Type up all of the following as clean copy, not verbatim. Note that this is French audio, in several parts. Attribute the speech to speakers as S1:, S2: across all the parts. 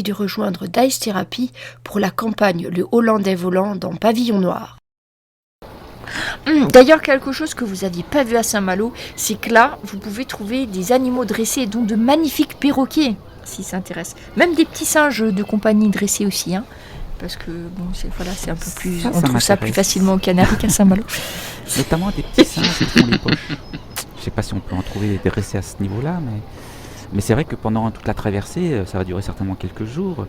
S1: aussi de rejoindre Dice Therapy pour la campagne Le Hollandais volant dans Pavillon Noir. D'ailleurs, quelque chose que vous n'aviez pas vu à Saint-Malo, c'est que là, vous pouvez trouver des animaux dressés, dont de magnifiques perroquets, si ça intéresse. Même des petits singes de compagnie dressés aussi, hein. Parce que bon, c'est un peu plus. On trouve ça plus facilement aux Canaries qu'à Saint-Malo.
S2: Notamment des petits singes qui font les poches. Je sais pas si on peut en trouver dressés à ce niveau-là, mais c'est vrai que pendant toute la traversée, ça va durer certainement quelques jours.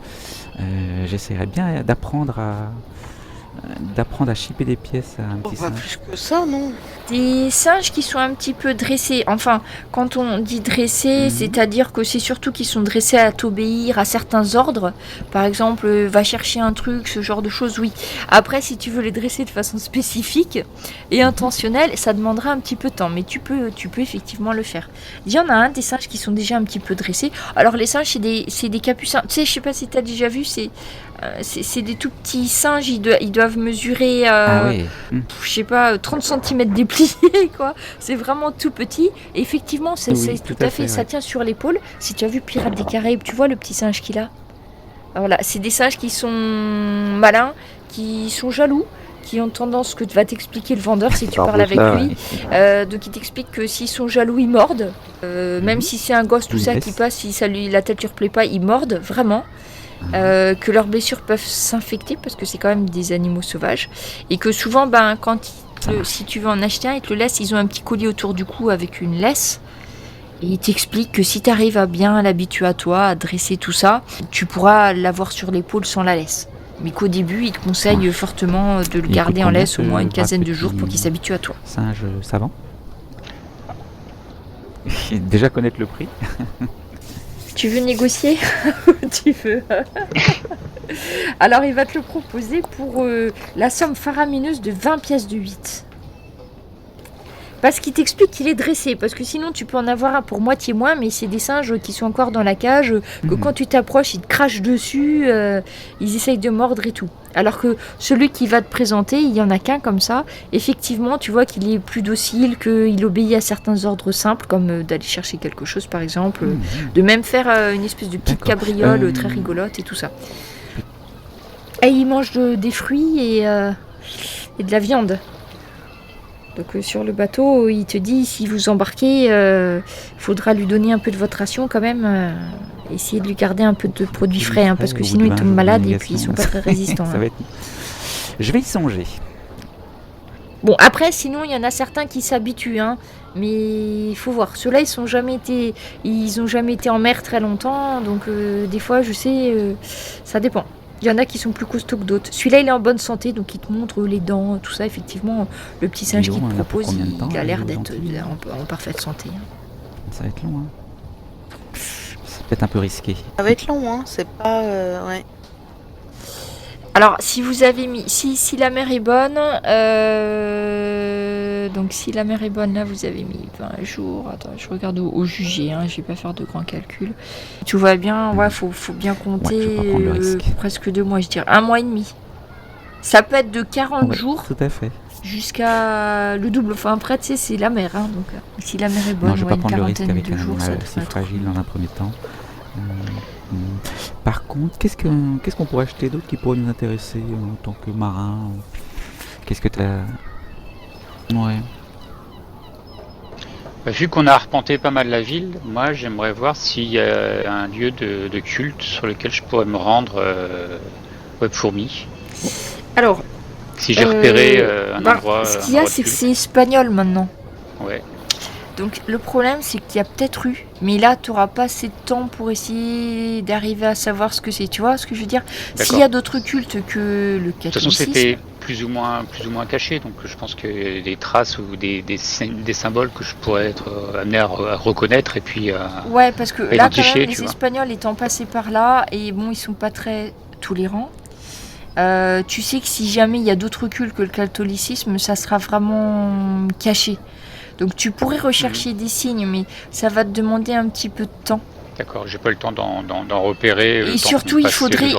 S2: J'essaierai bien d'apprendre à chipper des pièces à un petit singe.
S3: Plus que ça, non?
S1: Des singes qui sont un petit peu dressés. Enfin, quand on dit dressés, c'est-à-dire que c'est surtout qu'ils sont dressés à t'obéir à certains ordres. Par exemple, va chercher un truc, ce genre de choses, oui. Après, si tu veux les dresser de façon spécifique et intentionnelle, ça demandera un petit peu de temps. Mais tu peux effectivement le faire. Il y en a un des singes qui sont déjà un petit peu dressés. Alors, les singes, c'est des capucins. Tu sais, je sais pas si tu as déjà vu, c'est des tout petits singes, ils doivent mesurer, je sais pas, 30 cm dépliés, quoi. C'est vraiment tout petit. Et effectivement, c'est tout à fait, ça tient sur l'épaule. Si tu as vu Pirates des Caraïbes, tu vois le petit singe qu'il a. Alors là, c'est des singes qui sont malins, qui sont jaloux, qui ont tendance, que va t'expliquer le vendeur si tu parles avec lui. Donc il t'explique que s'ils sont jaloux, ils mordent. Même si c'est un gosse, tout ça qui passe, si la tête lui plaît pas, ils mordent, vraiment. Que leurs blessures peuvent s'infecter parce que c'est quand même des animaux sauvages et que souvent si tu veux en acheter un, ils te le laissent, ils ont un petit collier autour du cou avec une laisse et ils t'expliquent que si tu arrives à bien l'habituer à toi, à dresser tout ça, tu pourras l'avoir sur l'épaule sans la laisse, mais qu'au début ils te conseillent fortement de le garder en laisse au moins une quinzaine de jours pour qu'il s'habitue à toi.
S2: Singe savant. Déjà connaître le prix.
S1: Tu veux négocier? Tu veux? Alors il va te le proposer pour la somme faramineuse de 20 pièces de 8. Parce qu'il t'explique qu'il est dressé, parce que sinon tu peux en avoir un pour moitié moins, mais c'est des singes qui sont encore dans la cage, que quand tu t'approches, ils te crachent dessus, ils essayent de mordre et tout. Alors que celui qui va te présenter, il y en a qu'un comme ça, effectivement tu vois qu'il est plus docile, qu'il obéit à certains ordres simples, comme d'aller chercher quelque chose par exemple, de même faire une espèce de petite cabriole très rigolote et tout ça. Et il mange des fruits et de la viande. Donc sur le bateau, il te dit, si vous embarquez, faudra lui donner un peu de votre ration quand même. Essayez de lui garder un peu de produits frais, parce que sinon ils tombent malades et puis ils sont pas très résistants.
S2: Je vais y songer.
S1: Bon, après, sinon, il y en a certains qui s'habituent, mais il faut voir. Ceux-là, ils ont jamais été en mer très longtemps, donc des fois, je sais, ça dépend. Il y en a qui sont plus costauds que d'autres. Celui-là, il est en bonne santé, donc il te montre les dents, tout ça. Effectivement, le petit singe qu'il te propose, il a l'air d'être en parfaite santé.
S2: Ça va être long, C'est peut-être un peu risqué.
S3: Ça va être long, c'est pas... ouais.
S1: Alors, si vous avez mis... Si la mer est bonne... donc, si la mer est bonne, là, vous avez mis 20 jours. Attends, je regarde au jugé, je vais pas faire de grands calculs. Tout va bien, faut bien compter presque 2 mois, je dirais. 1 mois et demi. Ça peut être de 40 jours...
S2: Tout à fait.
S1: Jusqu'à le double. Enfin, après, tu sais, c'est la mer, donc si la mer est bonne,
S2: non, je vais pas prendre le risque avec
S1: un
S2: animal si fragile dans un premier temps. Par contre, qu'est-ce qu'on pourrait acheter d'autre qui pourrait nous intéresser en tant que marin? Qu'est-ce que t'as... Ouais.
S4: Vu qu'on a arpenté pas mal la ville, moi j'aimerais voir s'il y a un lieu de culte sur lequel je pourrais me rendre Web Fourmi.
S1: Alors,
S4: si j'ai repéré un endroit.
S1: Ce qu'il y a, c'est que c'est espagnol maintenant.
S4: Ouais.
S1: Donc le problème, c'est qu'il y a peut-être eu, mais là, tu n'auras pas assez de temps pour essayer d'arriver à savoir ce que c'est. Tu vois ce que je veux dire? S'il y a d'autres cultes que le catholicisme...
S4: De toute façon, c'était plus ou moins caché, donc je pense qu'il y a des traces ou des symboles que je pourrais être amené à reconnaître et puis
S1: ouais, parce que là, quand même, les
S4: vois.
S1: Espagnols étant passés par là, et bon, ils sont pas très tolérants. Tu sais que si jamais il y a d'autres cultes que le catholicisme, ça sera vraiment caché. Donc tu pourrais rechercher des signes, mais ça va te demander un petit peu de temps.
S4: D'accord, j'ai pas le temps d'en repérer.
S1: Et surtout, il faudrait...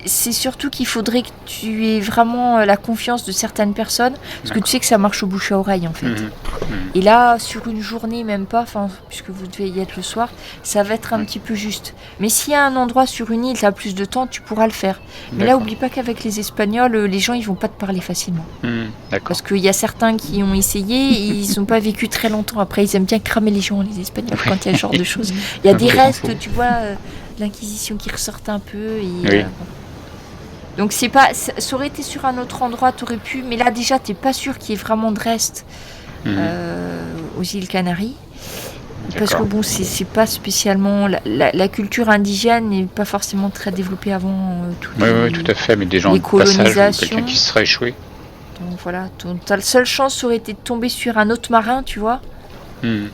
S1: c'est surtout qu'il faudrait que tu aies vraiment la confiance de certaines personnes, parce que tu sais que ça marche au bouche à oreille en fait. Et là, sur une journée, même pas, puisque vous devez y être le soir, ça va être un petit peu juste. Mais s'il y a un endroit sur une île, tu as plus de temps, tu pourras le faire. Mais là, oublie pas qu'avec les Espagnols, les gens, ils vont pas te parler facilement.
S4: D'accord.
S1: Parce qu'il y a certains qui ont essayé, ils n'ont pas vécu très longtemps. Après, ils aiment bien cramer les gens, les Espagnols, quand il y a ce genre de choses. Il y a des restes, tu vois, de l'Inquisition qui ressortent un peu. Et, donc, c'est pas, ça aurait été sur un autre endroit, tu aurais pu. Mais là, déjà, tu n'es pas sûr qu'il y ait vraiment de restes aux îles Canaries. Parce que bon, c'est pas spécialement la culture indigène n'est pas forcément très développée avant
S4: Oui, tout à fait, mais des gens
S1: les
S4: de passage, ou
S1: colonisations.
S4: quelqu'un qui se serait échoué.
S1: Donc voilà, ta seule chance aurait été de tomber sur un autre marin, tu vois,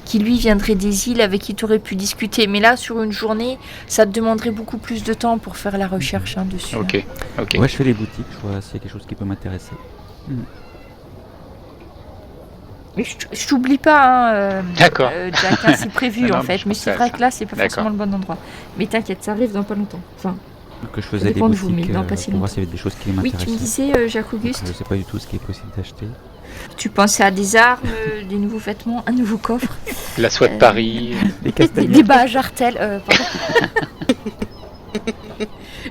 S1: qui lui viendrait des îles avec qui tu aurais pu discuter. Mais là, sur une journée, ça te demanderait beaucoup plus de temps pour faire la recherche dessus.
S4: Ok.
S2: Ouais, je fais les boutiques, je vois s'il y a quelque chose qui peut m'intéresser.
S1: Mais je t'oublie pas,
S4: D'accord.
S1: Jack, hein, c'est prévu
S4: Non,
S1: en
S4: mais
S1: fait.
S4: je
S1: Mais
S4: pensais
S1: c'est
S4: à
S1: vrai
S4: ça.
S1: que là, c'est pas
S4: D'accord.
S1: forcément le bon endroit. Mais t'inquiète, ça arrive dans pas longtemps. Enfin,
S2: Que je
S1: Ça
S2: faisais des
S1: dépend de vous,
S2: boutiques
S1: mais dans pas si
S2: pour voir
S1: longtemps.
S2: s'il y avait des choses qui
S1: oui,
S2: m'intéressaient.
S1: tu me disais, Jacques-Auguste,
S2: Je sais pas du tout ce qui est possible d'acheter.
S1: tu pensais à des armes, des nouveaux vêtements, un nouveau coffre,
S4: La soie de Paris.
S2: Les
S1: des bas à jartelles, pardon.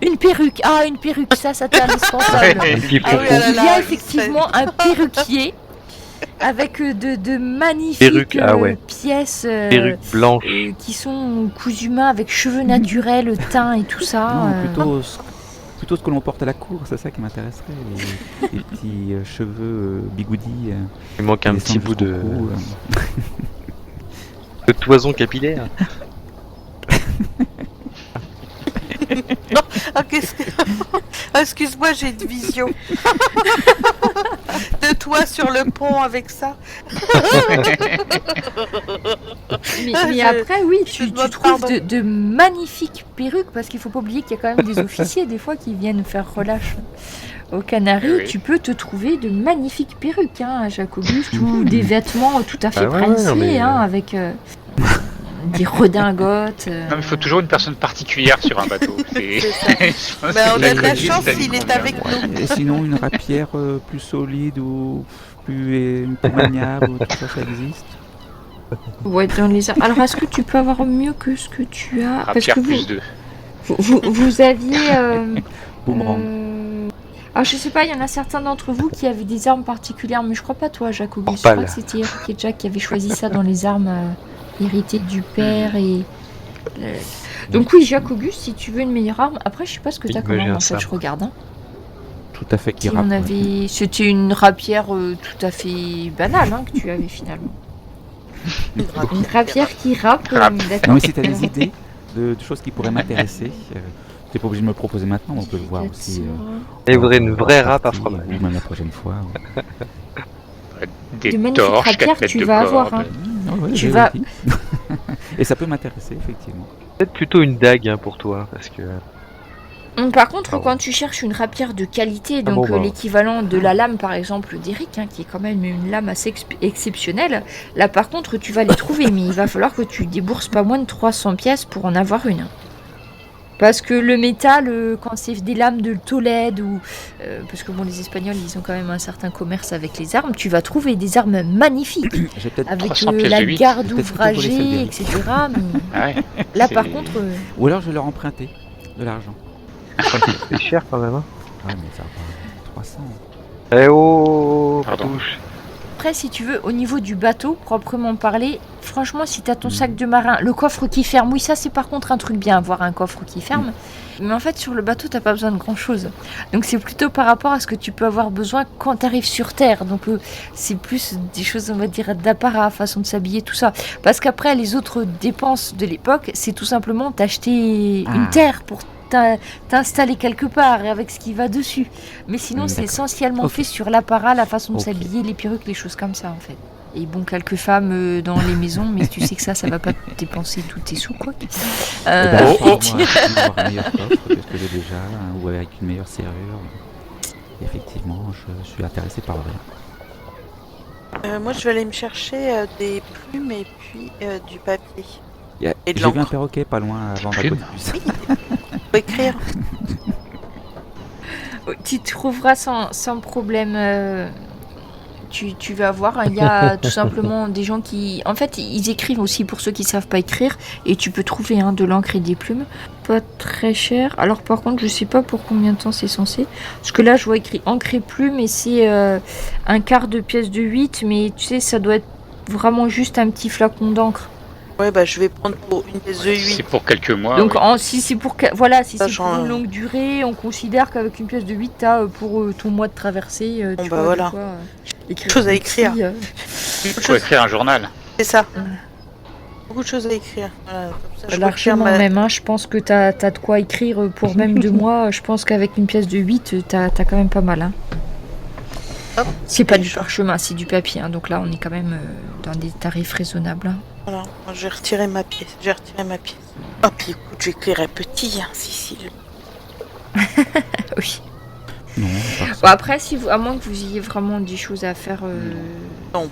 S1: Une perruque, une perruque, ça c'est indispensable.
S4: Ouais.
S5: Qui
S3: Ah oui,
S5: font-
S3: ah là
S1: Il y
S3: là,
S1: a effectivement un perruquier avec de magnifiques
S5: Perruque, ah ouais.
S1: pièces
S5: Perruque blanche.
S1: qui sont cousues main avec cheveux naturels, teint et tout ça.
S2: Non, plutôt ce que l'on porte à la cour, c'est ça qui m'intéresserait. Les petits cheveux bigoudis.
S5: Il manque un
S2: qui
S5: petit
S2: descendent
S5: bout
S2: jusqu'au cou,
S5: de toison capillaire.
S3: Excuse-moi, j'ai une vision. De toi sur le pont avec ça.
S1: Mais après, oui, tu
S3: demande
S1: trouves
S3: pardon.
S1: de magnifiques perruques, parce qu'il faut pas oublier qu'il y a quand même des officiers des fois qui viennent faire relâche aux Canaries.
S4: Oui.
S1: Tu peux te trouver de magnifiques perruques, à Jacques-Auguste, ou des vêtements tout à fait
S5: Ah ouais,
S1: princés,
S5: non, mais,
S1: avec des redingotes.
S4: Non, mais il faut toujours une personne particulière sur un bateau.
S3: C'est ça.
S4: Je pense
S3: Ben, on
S4: que
S3: a de la
S4: Jacques-Auguste,
S3: chance,
S4: ça lui
S3: il est
S4: convient.
S3: avec nous.
S2: Et sinon, une rapière plus solide ou plus maniable, ou tout ça, ça existe.
S1: Ouais, dans les armes. Alors, est-ce que tu peux avoir mieux que ce que tu as? Parce
S4: Rapière
S1: que
S4: plus 2.
S1: vous aviez...
S2: Boomerang.
S1: Alors je sais pas, il y en a certains d'entre vous qui avaient des armes particulières, mais je crois pas toi, Jacques-Auguste. Je
S5: Orpale.
S1: crois que c'était Eric et Jack qui avaient choisi ça dans les armes héritées du père et... Donc oui, Jacques-Auguste, si tu veux une meilleure arme, après je sais pas ce que
S5: Oui,
S1: t'as
S5: moi,
S1: comme
S5: j'ai
S1: arme
S5: un
S1: en fait,
S5: sabre.
S1: je regarde.
S2: Tout à fait qui
S1: Si on
S2: rappe, ouais.
S1: avait... C'était une rapière tout à fait banale que tu avais finalement. Une rapière qui rappe,
S4: Rappe.
S1: d'accord.
S2: Non, mais si tu as des idées de choses qui pourraient m'intéresser, t'es pas obligé de me le proposer maintenant, on peut le voir aussi.
S5: Et voudrait une vraie râpe à
S2: partie,
S5: fromage.
S2: ou même la prochaine fois. Ouais.
S1: De
S4: Des
S1: magnifiques
S4: torches, 4
S1: rapières,
S4: mètres
S1: tu
S4: de
S1: vas avoir,
S4: corde.
S2: Ouais,
S1: Tu
S2: j'ai
S1: vas-
S2: aussi. Et ça peut m'intéresser, effectivement.
S5: Peut-être plutôt une dague pour toi, parce que
S1: Par contre,
S5: Pardon.
S1: quand tu cherches une rapière de qualité,
S5: Ah
S1: donc
S5: bon, bah.
S1: l'équivalent de la lame par exemple d'Eric, qui est quand même une lame assez exceptionnelle, là par contre tu vas les trouver, mais il va falloir que tu débourses pas moins de 300 pièces pour en avoir une. Parce que le métal, quand c'est des lames de Tolède, ou parce que bon, les Espagnols ils ont quand même un certain commerce avec les armes, tu vas trouver des armes magnifiques,
S2: J'ai peut-être.
S1: avec
S4: 300 pièces
S1: la
S4: de huit.
S1: garde
S2: Peut-être plutôt voler celle
S1: ouvragée,
S2: d'Eric.
S1: etc. Mais
S4: Ah ouais.
S1: là
S4: C'est-
S1: par contre...
S2: Ou alors je vais leur emprunter de l'argent.
S5: c'est cher quand même. Hein.
S2: Ouais, mais ça va pas. 300.
S5: Eh oh,
S4: Pardon.
S5: touche.
S1: Après, si tu veux, au niveau du bateau, proprement parlé, franchement, si t'as ton sac de marin, le coffre qui ferme, oui, ça c'est par contre un truc bien, avoir un coffre qui ferme. Mais en fait, sur le bateau, t'as pas besoin de grand chose. Donc c'est plutôt par rapport à ce que tu peux avoir besoin quand t'arrives sur Terre. Donc c'est plus des choses, on va dire, d'apparat, façon de s'habiller, tout ça. Parce qu'après, les autres dépenses de l'époque, c'est tout simplement t'acheter une terre pour t'installer quelque part et avec ce qui va dessus. Mais sinon, c'est
S2: D'accord.
S1: essentiellement
S2: Ok.
S1: fait sur l'apparat, la façon de
S2: Ok.
S1: s'habiller, les perruques, les choses comme ça en fait. Et bon, quelques femmes dans les maisons, mais tu sais que ça va pas te dépenser tous tes sous, quoi.
S2: Eh ben,
S4: oh, oh.
S2: effectivement, avoir un meilleur coffre que ce que j'ai déjà, ou avec une meilleure serrure. Effectivement, je suis intéressé par rien.
S3: Moi, je vais aller me chercher des plumes et puis du papier. Et de
S2: J'ai vu un
S3: l'encre.
S2: perroquet pas loin avant la
S4: plumes.
S2: côte du
S3: Faut écrire.
S1: Tu trouveras sans problème. Tu vas voir, il y a tout simplement des gens qui... En fait, ils écrivent aussi pour ceux qui savent pas écrire. Et tu peux trouver de l'encre et des plumes. Pas très cher. Alors par contre, je sais pas pour combien de temps c'est censé. Parce que là, je vois écrit encre et plume. Et c'est un quart de pièce de 8. Mais tu sais, ça doit être vraiment juste un petit flacon d'encre.
S3: Ouais, bah je vais prendre pour une pièce de 8.
S4: C'est pour quelques mois.
S1: Donc
S4: oui.
S1: si c'est pour voilà, si c'est pour
S3: Sachant,
S1: une longue durée, on considère qu'avec une pièce de 8, t'as pour ton mois de traversée,
S3: Bon,
S1: tu
S3: bah
S1: vois,
S3: voilà.
S1: de quoi, écrire
S3: Chose à
S1: un
S3: écrire.
S1: petit,
S4: Il faut écrire un journal.
S3: C'est ça.
S1: Ouais.
S3: Beaucoup de choses à écrire. Voilà, comme ça, je
S1: largement
S3: retiens
S1: même, je pense que t'as de quoi écrire pour même 2 mois. Je pense qu'avec une pièce de 8, t'as quand même pas mal. Hein.
S3: Hop.
S1: C'est pas
S3: Et
S1: du
S3: je-
S1: parchemin, c'est du papier. Donc là, on est quand même dans des tarifs raisonnables. Hein.
S3: Voilà, moi, j'ai retiré ma pièce. Oh, puis écoute, j'écrirai petit, Cécile.
S1: Oui.
S2: Non, à part ça.
S1: Bon, après, à moins que vous ayez vraiment des choses à faire.
S3: Non.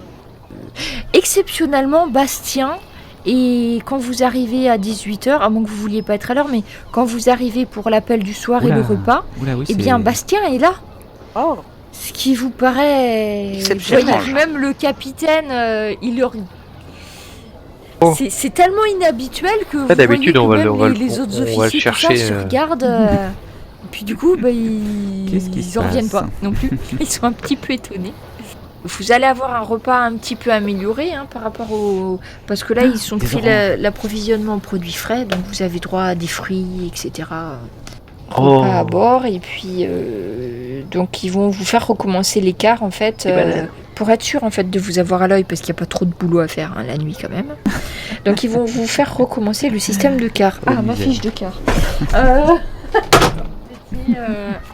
S1: Exceptionnellement, Bastien, et quand vous arrivez à 18h, à moins que vous vouliez pas être à l'heure, mais quand vous arrivez pour l'appel du soir et
S2: Oula.
S1: le repas,
S2: Oula, oui,
S1: eh bien,
S2: c'est-
S1: Bastien est là.
S3: Oh,
S1: Ce qui vous paraît.
S3: Exceptionnel.
S1: Vous voyez, même le capitaine, il leur.
S5: Oh.
S1: C'est tellement inhabituel que vous
S5: d'habitude,
S1: voyez que
S5: on va
S1: même
S5: le-
S1: les autres
S5: on va le
S1: officiers tout
S5: chercher,
S1: ça, se regardent. Et puis du coup,
S2: Qu'est-ce qui
S1: ils
S2: se
S1: en reviennent
S2: passe
S1: pas non plus. Ils sont un petit peu étonnés. Vous allez avoir un repas un petit peu amélioré par rapport au... Parce que là, ils sont
S2: des
S1: fait l'approvisionnement en produits frais, donc vous avez droit à des fruits, etc.
S5: Oh.
S1: Repas à bord, et puis... donc ils vont vous faire recommencer l'écart, en fait, pour être sûr, en fait, de vous avoir à l'œil, parce qu'il n'y a pas trop de boulot à faire la nuit, quand même. Donc ils vont vous faire recommencer le système de quart.
S2: Oh,
S1: Ah, ma
S2: misère.
S1: fiche de quart.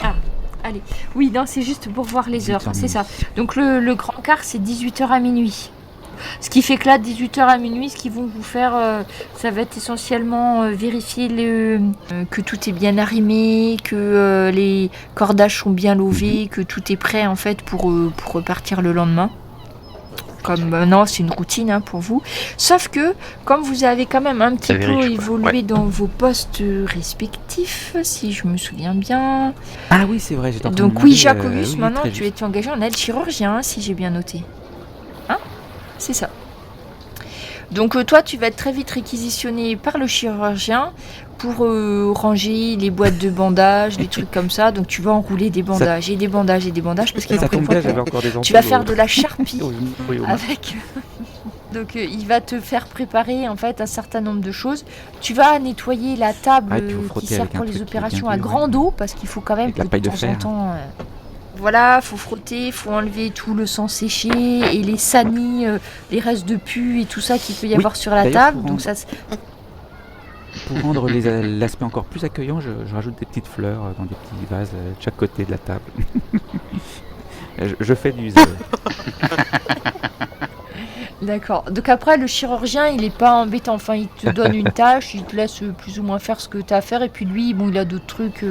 S1: Ah, allez. Oui, non, c'est juste pour voir les heures,
S2: 18h
S1: c'est ça. Donc le grand quart, c'est 18h à minuit. Ce qui fait que là, 18h à minuit, ce qu'ils vont vous faire, ça va être essentiellement vérifier que tout est bien arrimé, que les cordages sont bien lovés, que tout est prêt en fait pour repartir le lendemain. Comme non, c'est une routine pour vous. Sauf que, comme vous avez quand même un petit
S5: Ça
S1: peu
S5: vérifie,
S1: évolué
S5: ouais.
S1: dans vos postes respectifs, si je me souviens bien.
S2: Ah oui, c'est vrai, j'étais en train de
S1: Donc
S2: me
S1: oui,
S2: demander,
S1: Jacobus,
S2: oui,
S1: maintenant
S2: très
S1: tu
S2: juste.
S1: es engagé en aide chirurgien, si j'ai bien noté. Hein? C'est ça. Donc toi, tu vas être très vite réquisitionné par le chirurgien pour ranger les boîtes de bandages, des trucs comme ça. Donc tu vas enrouler des bandages et des bandages et des bandages parce qu'il en
S2: Ça tombe bien,
S1: prévoit.
S2: j'avais encore des
S1: Tu vas
S2: ampoules
S1: faire
S2: au-
S1: de la charpie
S2: oui, au moins.
S1: avec. Donc il va te faire préparer en fait un certain nombre de choses. Tu vas nettoyer la table
S2: Ouais, puis vous
S1: qui
S2: frotter
S1: sert
S2: avec un
S1: pour les
S2: truc qui est
S1: opérations
S2: bien
S1: à
S2: dur,
S1: grande
S2: ouais.
S1: eau parce qu'il faut quand même
S2: Avec la
S1: que
S2: paille
S1: de
S2: de
S1: temps
S2: fer.
S1: en temps. Voilà, faut frotter, faut enlever tout le sang séché et les sanis, les restes de pu et tout ça qu'il peut y
S2: Oui,
S1: avoir sur la
S2: d'ailleurs,
S1: table.
S2: pour
S1: Donc
S2: rendre-
S1: ça,
S2: Pour rendre l'aspect encore plus accueillant, je rajoute des petites fleurs dans des petits vases de chaque côté de la table. Je fais du zèle.
S1: d'accord. Donc après, le chirurgien, il est pas embêtant. Enfin, il te donne une tâche, il te laisse plus ou moins faire ce que tu as à faire. Et puis lui, bon, il a d'autres trucs.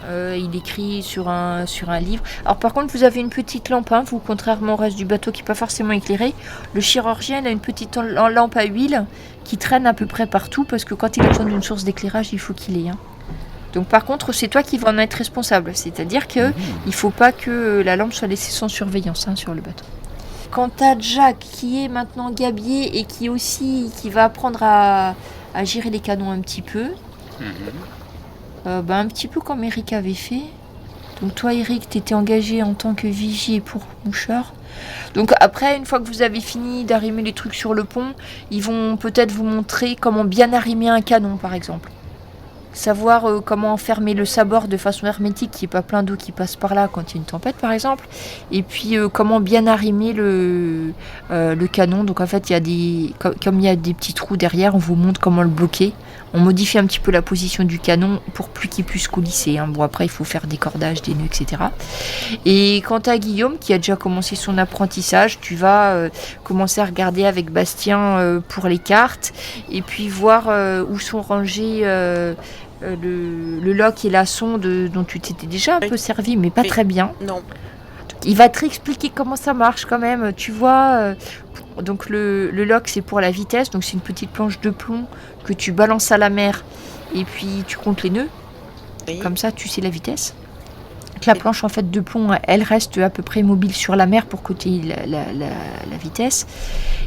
S1: Il écrit sur un livre. Alors par contre, vous avez une petite lampe, vous, contrairement au reste du bateau qui n'est pas forcément éclairé. Le chirurgien, il a une petite lampe à huile qui traîne à peu près partout parce que quand il a besoin d'une source d'éclairage, il faut qu'il ait. Donc par contre, c'est toi qui vas en être responsable. C'est-à-dire que il faut pas que la lampe soit laissée sans surveillance sur le bateau. Quant à Jack, qui est maintenant gabier et qui va apprendre à gérer les canons un petit peu, un petit peu comme Eric avait fait. Donc toi, Eric, t'étais engagé en tant que vigie pour moucheur. Donc après, une fois que vous avez fini d'arrimer les trucs sur le pont, ils vont peut-être vous montrer comment bien arrimer un canon, par exemple. Savoir comment fermer le sabord de façon hermétique, qu'il n'y ait pas plein d'eau qui passe par là quand il y a une tempête, par exemple. Et puis comment bien arrimer le canon. Donc en fait, comme il y a des petits trous derrière, on vous montre comment le bloquer. On modifie un petit peu la position du canon pour plus qu'il puisse coulisser. Bon, après, il faut faire des cordages, des nœuds, etc. Et quant à Guillaume, qui a déjà commencé son apprentissage, tu vas commencer à regarder avec Bastien pour les cartes et puis voir où sont rangés le lock et la sonde dont tu t'étais déjà un peu servi, mais pas
S3: Oui.
S1: très bien.
S3: Non.
S1: Il va te réexpliquer comment ça marche quand même. Tu vois, donc le lock, c'est pour la vitesse. Donc c'est une petite planche de plomb que tu balances à la mer et puis tu comptes les nœuds.
S3: Oui.
S1: Comme ça, tu sais la vitesse. La planche en fait de pont, elle reste à peu près mobile sur la mer pour côté la vitesse.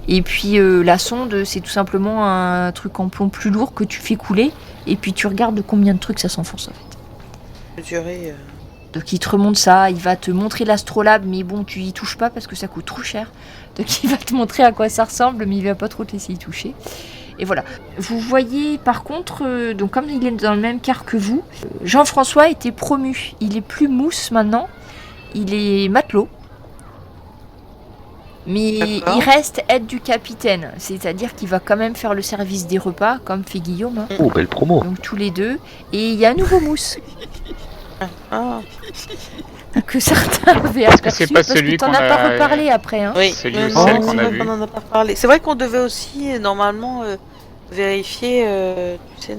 S1: Et puis la sonde, c'est tout simplement un truc en plomb plus lourd que tu fais couler. Et puis tu regardes de combien de trucs ça s'enfonce en fait.
S3: Mesurer.
S1: Donc il te remonte ça, il va te montrer l'astrolabe, mais bon, tu y touches pas parce que ça coûte trop cher. Donc il va te montrer à quoi ça ressemble, mais il va pas trop te laisser y toucher. Et voilà. Vous voyez, par contre, donc comme il est dans le même quart que vous, Jean-François a été promu. Il est plus mousse maintenant, il est matelot. Mais
S3: D'accord.
S1: il reste aide du capitaine, c'est-à-dire qu'il va quand même faire le service des repas, comme fait Guillaume. Hein.
S5: Oh, belle promo.
S1: Donc tous les deux. Et il y a un nouveau mousse.
S3: Ah,
S1: Que certains avaient
S4: que
S1: aperçu,
S4: c'est pas
S1: parce
S4: celui
S1: que t'en
S4: qu'on
S1: as pas
S4: a-
S1: reparlé après. Hein.
S3: oui.
S4: C'est lui
S3: Mais
S4: aussi,
S3: non,
S4: celle qu'on
S3: c'est
S4: a
S3: vrai
S4: vue.
S3: qu'on en a pas parlé. C'est vrai qu'on devait aussi, normalement, vérifier, tu sais,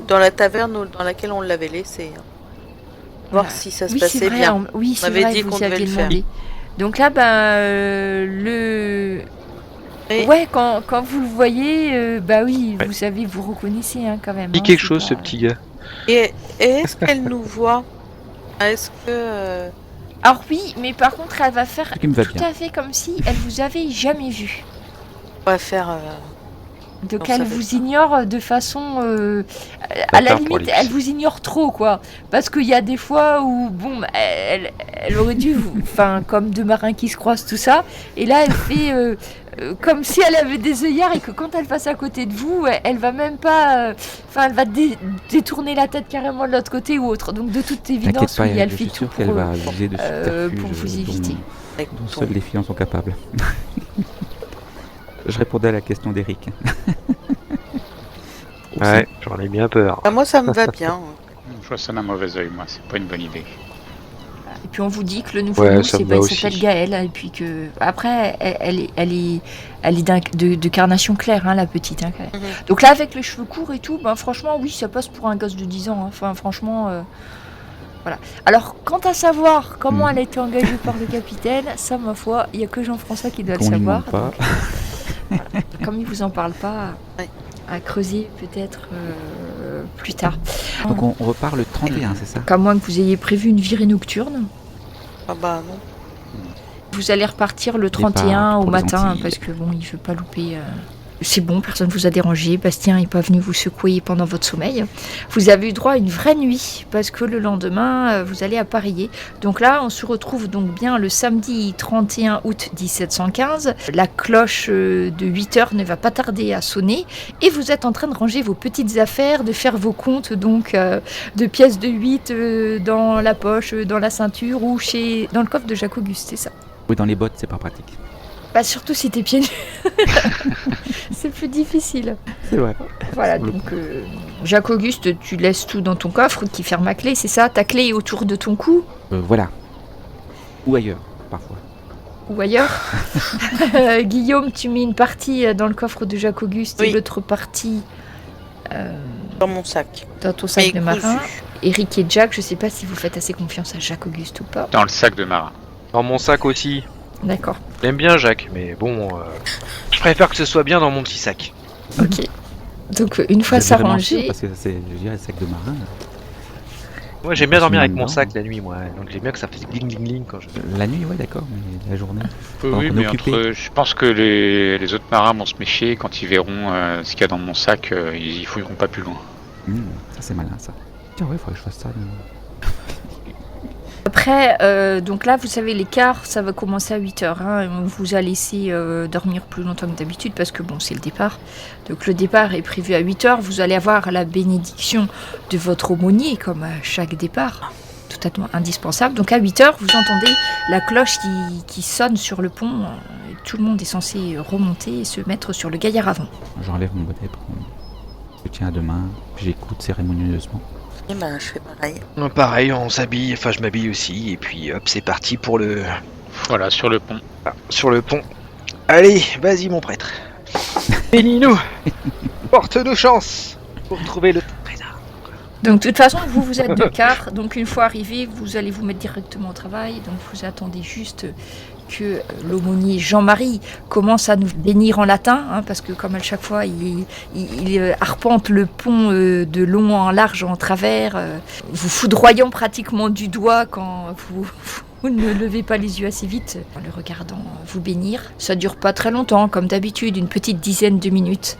S3: dans la taverne dans laquelle on l'avait laissé. Hein. Voir si ça se
S1: Oui,
S3: passait
S1: c'est vrai,
S3: bien.
S1: oui, c'est
S3: avait
S1: vrai,
S3: dit
S1: vous
S3: qu'on devait
S1: aviez
S3: le faire.
S1: demandé. Donc là, le...
S3: Et-
S1: Ouais, quand vous le voyez, bah oui,
S5: Ouais.
S1: vous savez, vous reconnaissez hein, quand même.
S5: Dis
S1: hein,
S5: quelque
S1: c'est
S5: chose,
S1: pas-
S5: ce petit gars.
S3: Et est-ce qu'elle nous voit? Est-ce que...
S1: Alors oui, mais par contre, elle va faire
S2: Ce qui me va
S1: tout
S2: bien.
S1: à fait comme si elle vous avait jamais vu.
S3: on va faire...
S1: Donc
S3: Non,
S1: elle
S3: ça
S1: vous
S3: fait-
S1: ignore de façon... à la
S5: Bâtard pour
S1: limite,
S5: les
S1: elle vous ignore trop, quoi. Parce qu'il y a des fois où, bon, elle aurait dû, enfin, comme deux marins qui se croisent, tout ça. Et là, elle fait comme si elle avait des œillères et que quand elle passe à côté de vous, elle va même pas... Enfin, elle va détourner la tête carrément de l'autre côté ou autre. Donc de toute
S2: T'inquiète
S1: évidence,
S2: pas,
S1: oui, elle
S2: je
S1: fait
S2: suis
S1: tout
S2: sûr
S1: pour...
S2: qu'elle va user de subterfuges
S1: pour vous éviter.
S3: avec
S2: dont
S3: ton-
S2: seuls les filles en sont capables. Je répondais à la question d'Eric.
S5: Ouais, j'en ai bien peur.
S3: Ah, moi, ça me va bien.
S4: Je vois ça d'un mauvais oeil, moi, c'est pas une bonne idée.
S1: Et puis on vous dit que le nouveau
S5: Ouais,
S1: mousse,
S5: ça me va
S1: il
S5: aussi.
S1: s'appelle Gaël. Et puis que après, elle est de carnation claire, hein, la petite. Hein, Gaël.
S3: Mhm.
S1: Donc là, avec les cheveux courts et tout, ben, franchement, oui, ça passe pour un gosse de 10 ans. Hein. Enfin, franchement, voilà. Alors, quant à savoir comment
S2: Mhm.
S1: elle a été engagée par le capitaine, ça, ma foi, il n'y a que Jean-François qui doit le
S2: Qu'on lui
S1: savoir.
S2: ment pas.
S1: Donc, comme il vous en parle pas,
S3: Ouais.
S1: à creuser peut-être plus tard.
S2: Donc on repart le 31, c'est ça?
S1: Qu'à moins que vous ayez prévu une virée nocturne.
S3: Ah bah non.
S1: Vous allez repartir le
S2: Départ
S1: 31 au
S2: pour les
S1: matin
S2: Antilles.
S1: parce que bon, il veut pas louper. C'est bon, personne vous a dérangé. Bastien n'est pas venu vous secouer pendant votre sommeil. Vous avez eu droit à une vraie nuit parce que le lendemain, vous allez appareiller. Donc là, on se retrouve donc bien le samedi 31 août 1715. La cloche de 8 heures ne va pas tarder à sonner et vous êtes en train de ranger vos petites affaires, de faire vos comptes donc de pièces de 8 dans la poche, dans la ceinture ou dans le coffre de Jacques Auguste, c'est ça.
S2: Oui, dans les bottes, c'est pas pratique.
S1: Bah surtout si t'es pieds nus. C'est plus difficile.
S2: C'est vrai.
S1: Voilà,
S2: Sur le
S1: donc Jacques Auguste, tu laisses tout dans ton coffre qui ferme à clé, c'est ça? Ta clé est autour de ton cou
S2: Voilà. Ou ailleurs, parfois.
S1: ou ailleurs. Guillaume, tu mets une partie dans le coffre de Jacques Auguste et
S3: Oui.
S1: l'autre partie
S3: Dans mon sac.
S1: dans ton sac de
S3: Mais
S1: marin.
S3: cousu.
S1: Eric et Jack, je sais pas si vous faites assez confiance à Jacques Auguste ou pas.
S4: Dans le sac de marin.
S5: Dans mon sac aussi.
S1: D'accord,
S5: J'aime bien Jacques, mais bon, je préfère que ce soit bien dans mon petit sac.
S1: ok. Donc une fois
S2: C'est
S1: ça
S2: vraiment sûr,
S1: rangé,
S2: parce que c'est, je dirais, le sac de marin.
S5: Moi j'aime bien dormir avec mon
S2: Dedans.
S5: sac la nuit, moi. Donc j'aime bien que ça fasse gling gling gling quand je...
S2: La nuit, ouais, d'accord, mais la journée.
S4: Oui,
S2: Alors qu'on est
S4: mais
S2: occupé.
S4: je pense que les autres marins vont se méfier quand ils verront ce qu'il y a dans mon sac, ils y fouilleront pas plus loin.
S2: Ça, c'est malin, ça. Tiens, ouais, faudrait que je fasse ça.
S1: Après, donc là, vous savez, l'écart, ça va commencer à 8h. Hein. On vous a laissé dormir plus longtemps que d'habitude parce que, bon, c'est le départ. Donc le départ est prévu à 8h. Vous allez avoir la bénédiction de votre aumônier, comme à chaque départ. Totalement indispensable. Donc à 8h, vous entendez la cloche qui sonne sur le pont. Et tout le monde est censé remonter et se mettre sur le gaillard avant.
S2: J'enlève mon bonnet, je tiens à deux mains, puis j'écoute cérémonieusement.
S3: Et ben, je fais pareil.
S5: Pareil, on s'habille, enfin je m'habille aussi, et puis hop, c'est parti pour le...
S4: Voilà, sur le pont.
S5: sur le pont. Allez, vas-y mon prêtre. Bénis-nous. Porte nos chances pour trouver le trésor.
S1: Donc, de toute façon, vous êtes 2 quarts. Donc, une fois arrivé, vous allez vous mettre directement au travail. Donc, vous attendez juste que l'aumônier Jean-Marie commence à nous bénir en latin, hein, parce que comme à chaque fois, il arpente le pont de long en large en travers, vous foudroyant pratiquement du doigt quand vous ne levez pas les yeux assez vite en le regardant vous bénir. Ça dure pas très longtemps, comme d'habitude, une petite dizaine de minutes,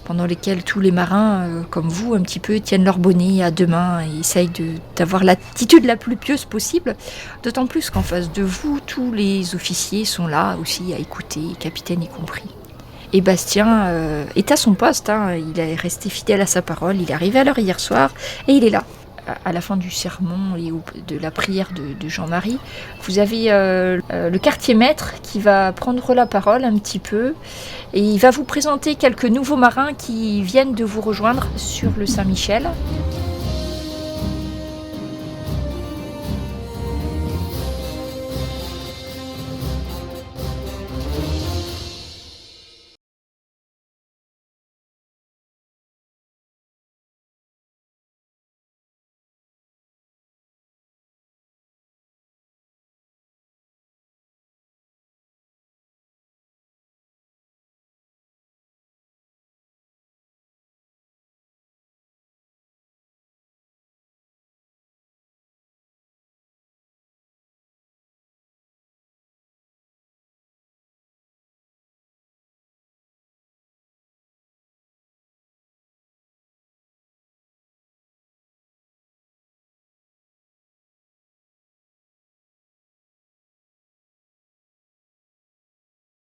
S1: pendant lesquelles tous les marins, comme vous, un petit peu, tiennent leur bonnet à 2 mains et essayent d'avoir l'attitude la plus pieuse possible. D'autant plus qu'en face de vous, tous les officiers sont là aussi à écouter, capitaine y compris. Et Bastien est à son poste, hein, il est resté fidèle à sa parole, il est arrivé à l'heure hier soir et il est là. À la fin du sermon et de la prière de Jean-Marie, vous avez le quartier maître qui va prendre la parole un petit peu et il va vous présenter quelques nouveaux marins qui viennent de vous rejoindre sur le Saint-Michel.